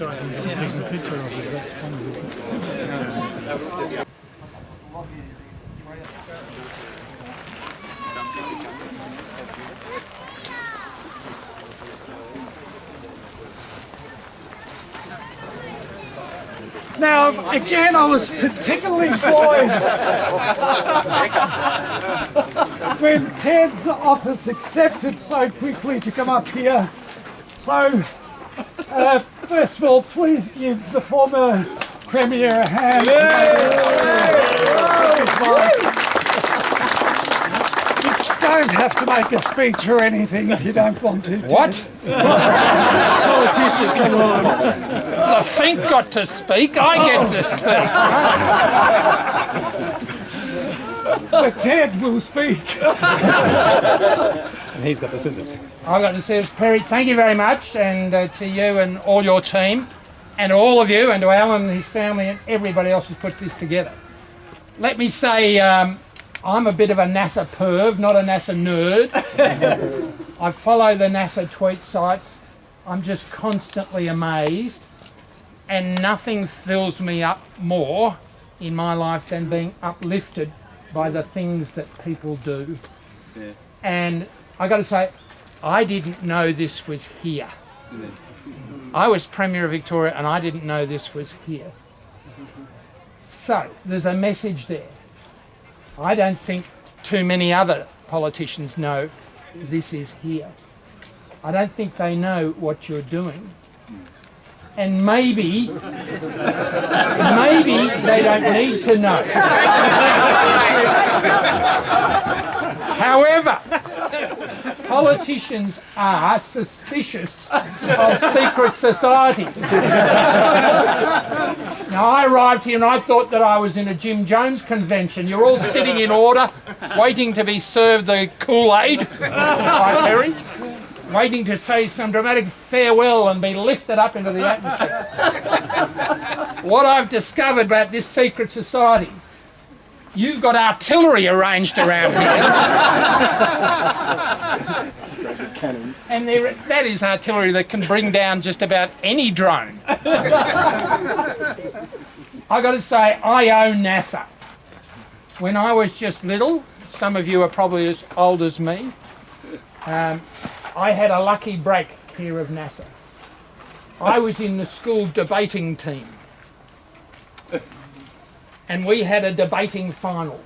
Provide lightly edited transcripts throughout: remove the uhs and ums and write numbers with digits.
so I can take a picture of it. That's fine. Now, again, I was particularly buoyed when Ted's office accepted so quickly to come up here. So, first of all, please give the former Premier a hand. You don't have to make a speech or anything if you don't want to. What? Politician, come on. The Fink got to speak, I get to speak. But Ted will speak. And he's got the scissors. I've got to say, Perry, thank you very much, and to you and all your team, and to all of you, and to Alan and his family, and everybody else who's put this together. Let me say, I'm a bit of a NASA perv, not a NASA nerd. I follow the NASA tweet sites. I'm just constantly amazed, and nothing fills me up more in my life than being uplifted by the things that people do. Yeah. And I got to say, I didn't know this was here. Yeah. I was Premier of Victoria and I didn't know this was here. So there's a message there. I don't think too many other politicians know this is here. I don't think they know what you're doing. And maybe they don't need to know. However, politicians are suspicious of secret societies. Now, I arrived here and I thought that I was in a Jim Jones convention. You're all sitting in order, waiting to be served the Kool-Aid by Perry, waiting to say some dramatic farewell and be lifted up into the atmosphere. What I've discovered about this secret society, you've got artillery arranged around here. And that is artillery that can bring down just about any drone. I've got to say, I own NASA. When I was just little, some of you are probably as old as me, I had a lucky break here of NASA. I was in the school debating team. And we had a debating final.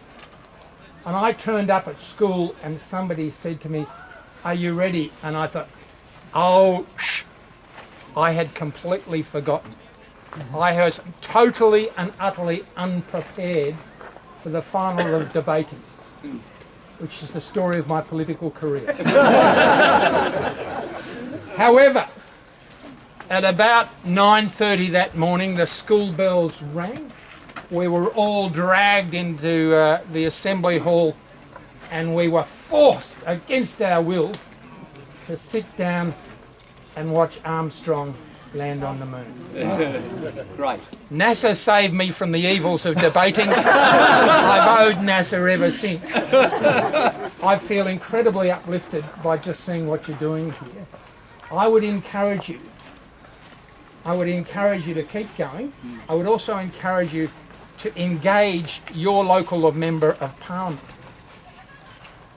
And I turned up at school and somebody said to me, "Are you ready?" And I thought, oh, I had completely forgotten. I was totally and utterly unprepared for the final of debating, which is the story of my political career. However, at about 9:30 that morning, the school bells rang. We were all dragged into the assembly hall and we were forced against our will to sit down and watch Armstrong land on the moon. Great. NASA saved me from the evils of debating. I've owed NASA ever since. I feel incredibly uplifted by just seeing what you're doing here. I would encourage you to keep going. I would also encourage you to engage your local member of parliament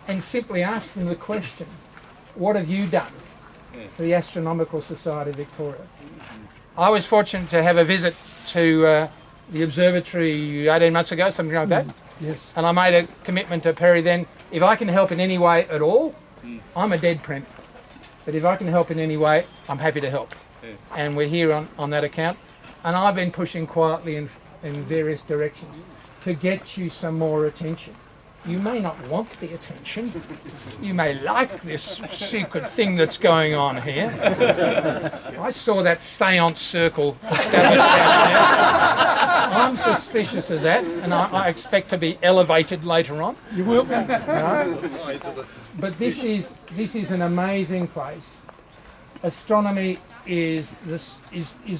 and simply ask them the question, what have you done for the Astronomical Society of Victoria? I was fortunate to have a visit to the observatory 18 months ago, something like that. Yes. And I made a commitment to Perry then, if I can help in any way at all, I'm a dead Premier. But if I can help in any way, I'm happy to help. And we're here on that account. And I've been pushing quietly in various directions to get you some more attention. You may not want the attention. You may like this secret thing that's going on here. I saw that seance circle established out there. I'm suspicious of that, and I expect to be elevated later on. You will be. But this is an amazing place. Astronomy is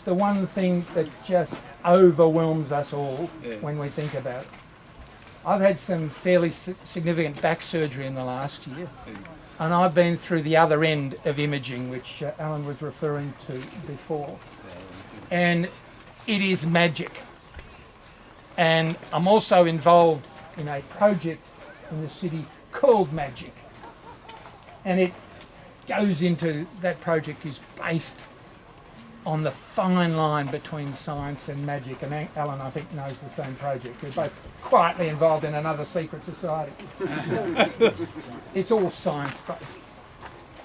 the one thing that just overwhelms us all when we think about it. I've had some fairly significant back surgery in the last year, and I've been through the other end of imaging, which Alan was referring to before. and it is magic. And I'm also involved in a project in the city called Magic. And it goes into, that project is based on the fine line between science and magic. And Alan, I think, knows the same project. We're both quietly involved in another secret society. It's all science-based.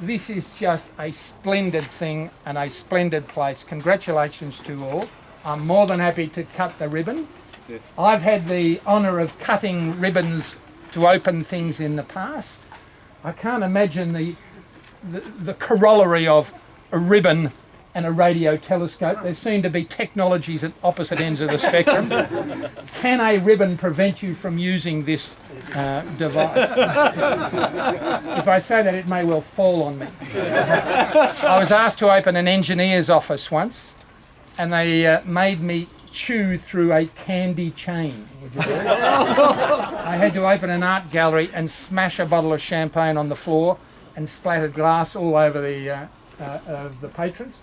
This is just a splendid thing and a splendid place. Congratulations to all. I'm more than happy to cut the ribbon. I've had the honour of cutting ribbons to open things in the past. I can't imagine the corollary of a ribbon and a radio telescope. There seem to be technologies at opposite ends of the spectrum. Can a ribbon prevent you from using this device? If I say that, it may well fall on me. I was asked to open an engineer's office once, and they made me chew through a candy chain. I had to open an art gallery and smash a bottle of champagne on the floor and splattered glass all over the patrons.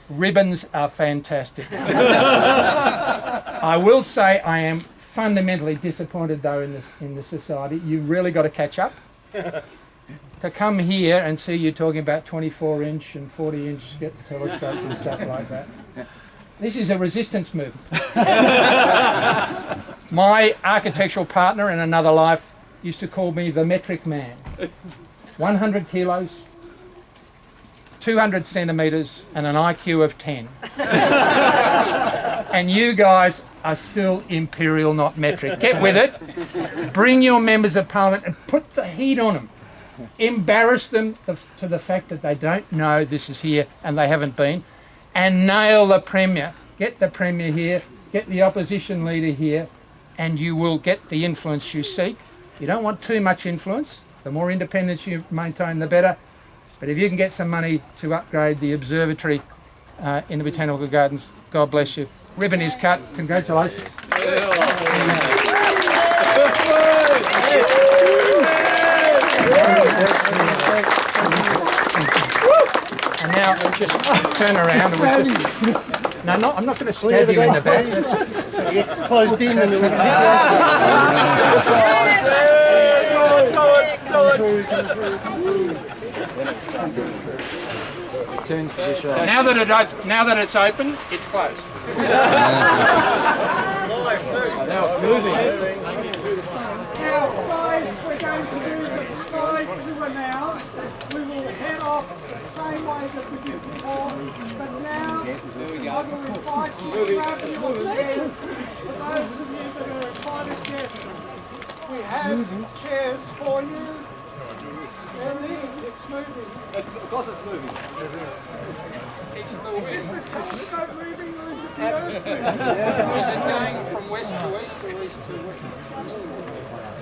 Ribbons are fantastic. I will say I am fundamentally disappointed though in the society. You've really got to catch up. To come here and see you talking about 24-inch and 40-inch telescopes and stuff like that. This is a resistance movement. My architectural partner in another life used to call me the metric man. 100 kilos, 200 centimetres and an IQ of 10. And you guys are still imperial, not metric. Get with it. Bring your members of parliament and put the heat on them. Embarrass them to the fact that they don't know this is here and they haven't been. And nail the Premier. Get the Premier here, get the opposition leader here, and you will get the influence you seek. You don't want too much influence. The more independence you maintain, the better. But if you can get some money to upgrade the observatory in the Botanical Gardens, God bless you. Ribbon is cut. Congratulations. And now just turn around and we just... No, I'm not going to stab you in the back. Get closed in and Now that it's open, it's closed. now it's moving. Now, guys, we're going to do the sky tour now. We will head off the same way that we did before, but now I will invite you to grab your chairs. For those of you that are invited guests, we have chairs for you. There it is, it's moving. Of course it's moving. Is the telescope moving or is it the Earth moving? Is it going from west to east or east to west?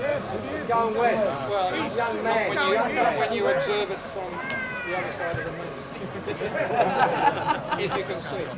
Yes, it is. Going west. Well, Young man. when you observe it from the other side of the moon. If you can see it.